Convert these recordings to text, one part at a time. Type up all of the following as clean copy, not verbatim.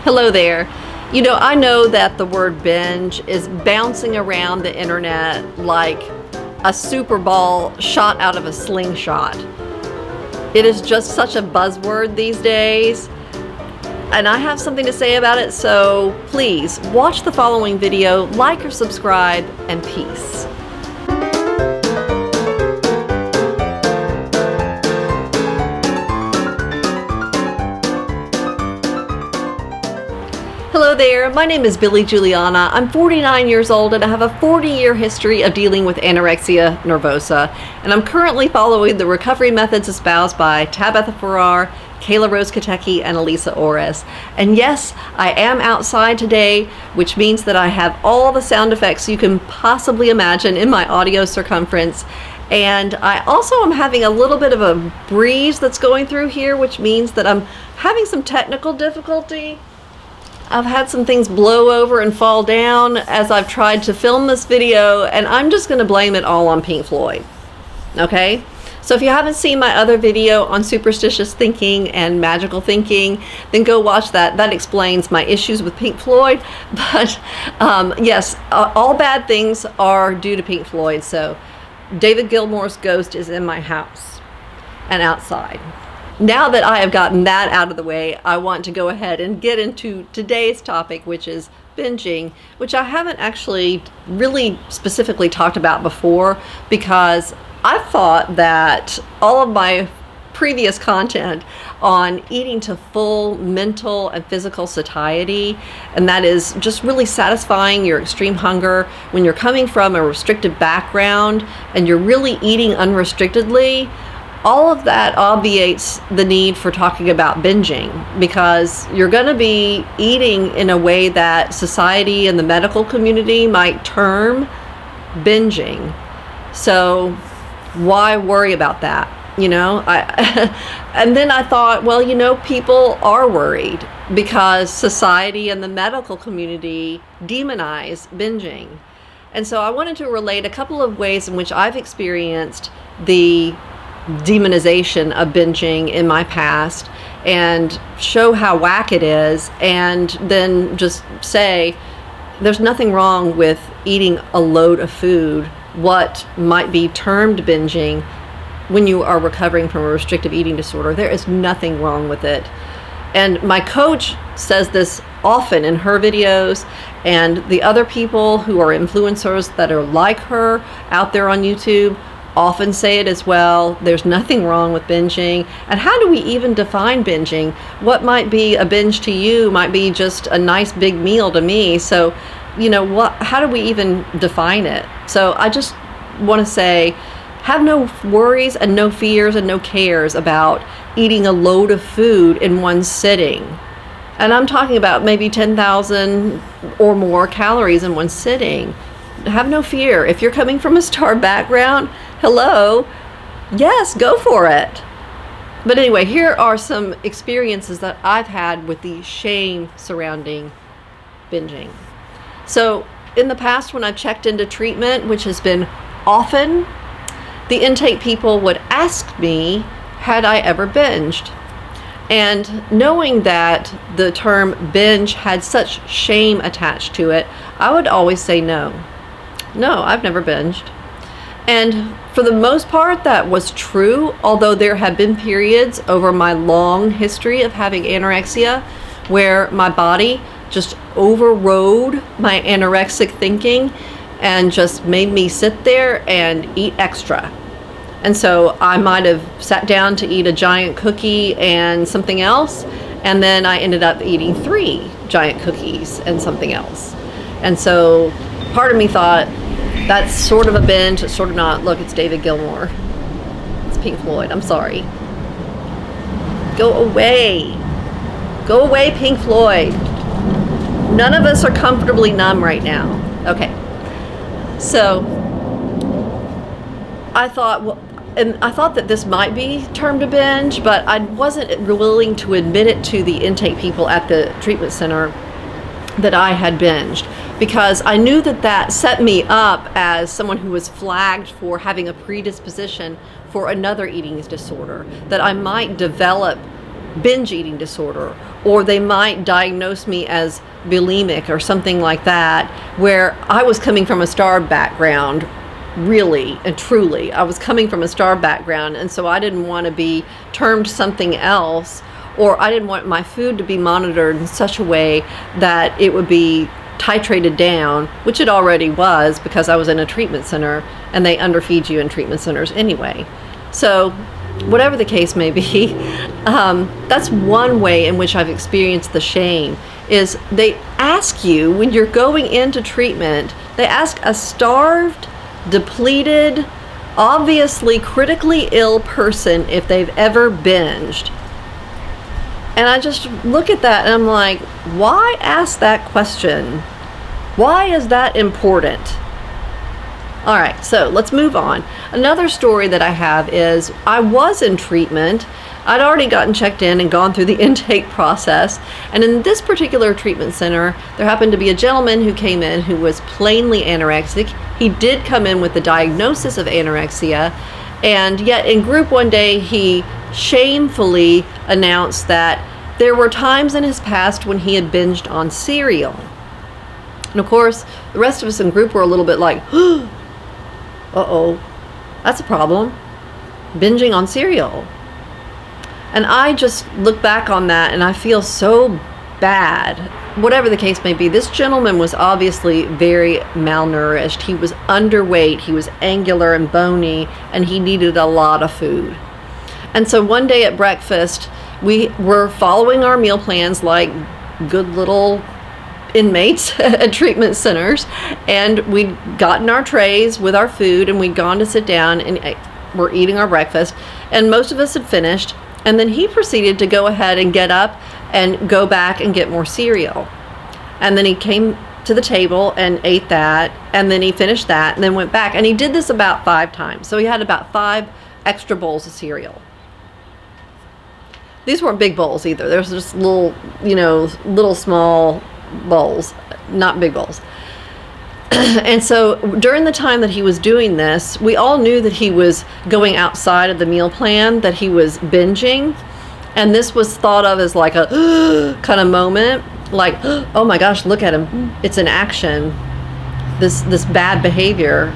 Hello there. You know, I know that the word binge is bouncing around the internet like a super ball shot out of a slingshot. It is just such a buzzword these days, and I have something to say about it, so please watch the following video, like or subscribe, and peace. Hello there, my name is Billy Juliana. I'm 49 years old and I have a 40-year history of dealing with anorexia nervosa, and I'm currently following the recovery methods espoused by Tabitha Farrar, Kayla Rose Katecki, and Elisa Orris. And yes, I am outside today, which means that I have all the sound effects you can possibly imagine in my audio circumference. And I also am having a little bit of a breeze that's going through here, which means that I'm having some technical difficulty. I've had some things blow over and fall down as I've tried to film this video, and I'm just going to blame it all on Pink Floyd. Okay? So if you haven't seen my other video on superstitious thinking and magical thinking, then go watch that. That explains my issues with Pink Floyd. But yes, all bad things are due to Pink Floyd. So David Gilmour's ghost is in my house and outside. Now that I have gotten that out of the way, I want to go ahead and get into today's topic, which is binging, which I haven't actually really specifically talked about before, because I thought that all of my previous content on eating to full mental and physical satiety, and that is just really satisfying your extreme hunger when you're coming from a restricted background and you're really eating unrestrictedly, all of that obviates the need for talking about binging, because you're going to be eating in a way that society and the medical community might term binging. So why worry about that? You know, and then I thought, well, you know, people are worried because society and the medical community demonize binging. And so I wanted to relate a couple of ways in which I've experienced the demonization of binging in my past and show how whack it is, and then just say there's nothing wrong with eating a load of food, what might be termed binging, when you are recovering from a restrictive eating disorder. There is nothing wrong with it. And my coach says this often in her videos, and the other people who are influencers that are like her out there on YouTube often say it as well. There's nothing wrong with binging. And how do we even define binging? What might be a binge to you might be just a nice big meal to me. So, you know, how do we even define it? So I just want to say, have no worries and no fears and no cares about eating a load of food in one sitting. And I'm talking about maybe 10,000 or more calories in one sitting. Have no fear. If you're coming from a starved background, hello, yes, go for it. But anyway, here are some experiences that I've had with the shame surrounding binging. So in the past, when I've checked into treatment, which has been often, the intake people would ask me, had I ever binged? And knowing that the term binge had such shame attached to it, I would always say no. No, I've never binged. And for the most part, that was true, although there have been periods over my long history of having anorexia where my body just overrode my anorexic thinking and just made me sit there and eat extra. And so I might have sat down to eat a giant cookie and something else, and then I ended up eating 3 giant cookies and something else. And so part of me thought, that's sort of a binge, it's sort of not. Look, it's David Gilmour. It's Pink Floyd. I'm sorry. Go away. Go away, Pink Floyd. None of us are comfortably numb right now. Okay. So I thought, well, and I thought that this might be termed a binge, but I wasn't willing to admit it to the intake people at the treatment center that I had binged, because I knew that that set me up as someone who was flagged for having a predisposition for another eating disorder, that I might develop binge eating disorder, or they might diagnose me as bulimic or something like that, where I was coming from a starved background. Really and truly, I was coming from a starved background, and so I didn't want to be termed something else, or I didn't want my food to be monitored in such a way that it would be titrated down, which it already was because I was in a treatment center, and they underfeed you in treatment centers anyway. So whatever the case may be, that's one way in which I've experienced the shame. Is they ask you, when you're going into treatment, they ask a starved, depleted, obviously critically ill person if they've ever binged. And I just look at that and I'm like, why ask that question? Why is that important? All right, so let's move on. Another story that I have is I was in treatment. I'd already gotten checked in and gone through the intake process. And in this particular treatment center, there happened to be a gentleman who came in who was plainly anorexic. He did come in with the diagnosis of anorexia. And yet in group one day, he shamefully announced that there were times in his past when he had binged on cereal. And of course, the rest of us in group were a little bit like, uh-oh, that's a problem. Binging on cereal. And I just look back on that and I feel so bad. Whatever the case may be, this gentleman was obviously very malnourished. He was underweight, he was angular and bony, and he needed a lot of food. And so one day at breakfast, we were following our meal plans like good little inmates at treatment centers, and we'd gotten our trays with our food and we'd gone to sit down and we're eating our breakfast, and most of us had finished. And then he proceeded to go ahead and get up and go back and get more cereal. And then he came to the table and ate that, and then he finished that and then went back. And he did this about 5 times. So he had about 5 extra bowls of cereal. These weren't big bowls either. There was just little, little small bowls, not big bowls. And so during the time that he was doing this, we all knew that he was going outside of the meal plan, that he was binging. And this was thought of as like a kind of moment, like, oh my gosh, look at him. It's in action, this bad behavior.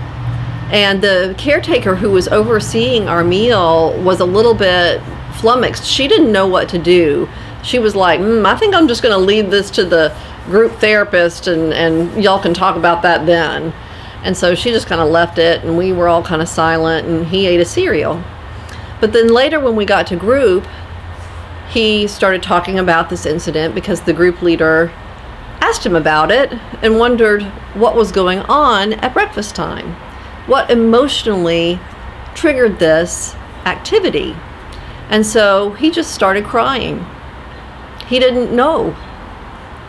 And the caretaker who was overseeing our meal was a little bit flummoxed. She didn't know what to do. She was like, I think I'm just going to leave this to the group therapist and y'all can talk about that then. And so she just kind of left it, and we were all kind of silent, and he ate a cereal. But then later when we got to group, he started talking about this incident because the group leader asked him about it and wondered what was going on at breakfast time. What emotionally triggered this activity? And so he just started crying. He didn't know.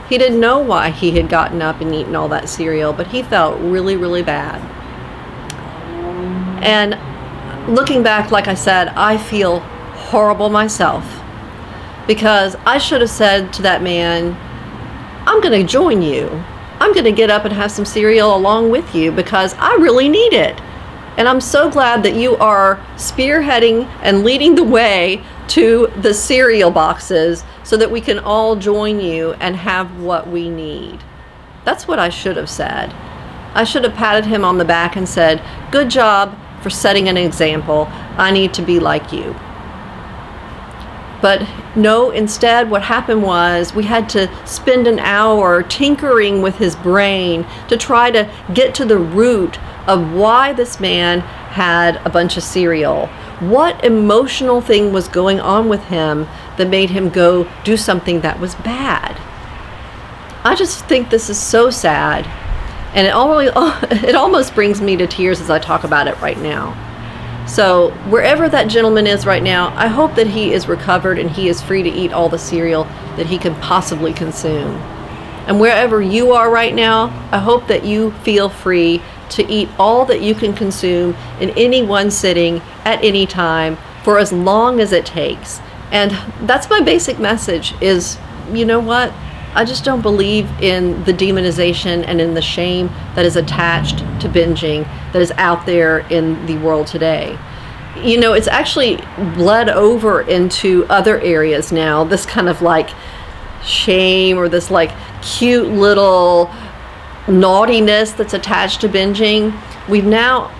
He didn't know why he had gotten up and eaten all that cereal, but he felt really, really bad. And looking back, like I said, I feel horrible myself, because I should have said to that man, I'm going to join you. I'm going to get up and have some cereal along with you because I really need it. And I'm so glad that you are spearheading and leading the way to the cereal boxes so that we can all join you and have what we need. That's what I should have said. I should have patted him on the back and said, good job for setting an example. I need to be like you. But no, instead what happened was we had to spend an hour tinkering with his brain to try to get to the root of why this man had a bunch of cereal. What emotional thing was going on with him that made him go do something that was bad? I just think this is so sad, and it almost brings me to tears as I talk about it right now. So wherever that gentleman is right now, I hope that he is recovered and he is free to eat all the cereal that he can possibly consume. And wherever you are right now, I hope that you feel free to eat all that you can consume in any one sitting at any time for as long as it takes. And that's my basic message is, you know what? I just don't believe in the demonization and in the shame that is attached to binging that is out there in the world today. you know, it's actually bled over into other areas now. This kind of like shame, or this like cute little naughtiness that's attached to binging. We've now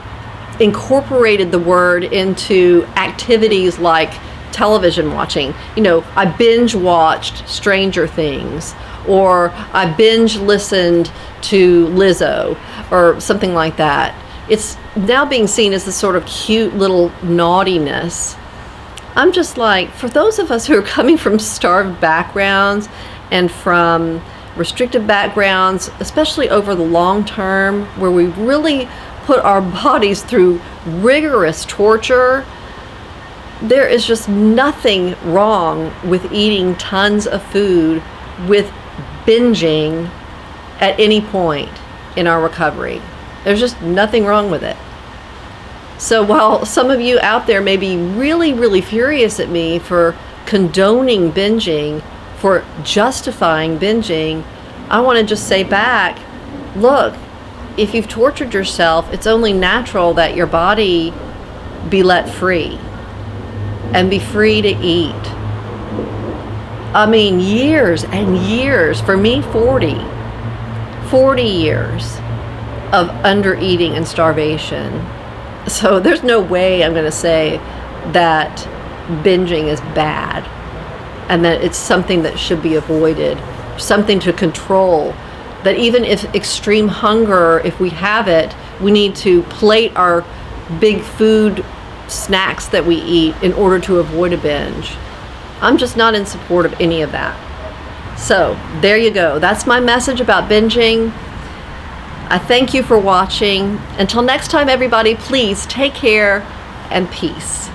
incorporated the word into activities like television watching. You know, I binge watched Stranger Things, or I binge listened to Lizzo, or something like that. It's now being seen as this sort of cute little naughtiness. I'm just like, for those of us who are coming from starved backgrounds and from restrictive backgrounds, especially over the long term, where we really put our bodies through rigorous torture, there is just nothing wrong with eating tons of food, with binging at any point in our recovery. There's just nothing wrong with it. So while some of you out there may be really, really furious at me for condoning binging, for justifying binging, I want to just say back, look, if you've tortured yourself, it's only natural that your body be let free and be free to eat. I mean, years and years, for me, 40 years of under-eating and starvation. So there's no way I'm going to say that binging is bad and that it's something that should be avoided, something to control. That even if extreme hunger, if we have it, we need to plate our big food snacks that we eat in order to avoid a binge. I'm just not in support of any of that. So there you go. That's my message about binging. I thank you for watching. Until next time, everybody, please take care and peace.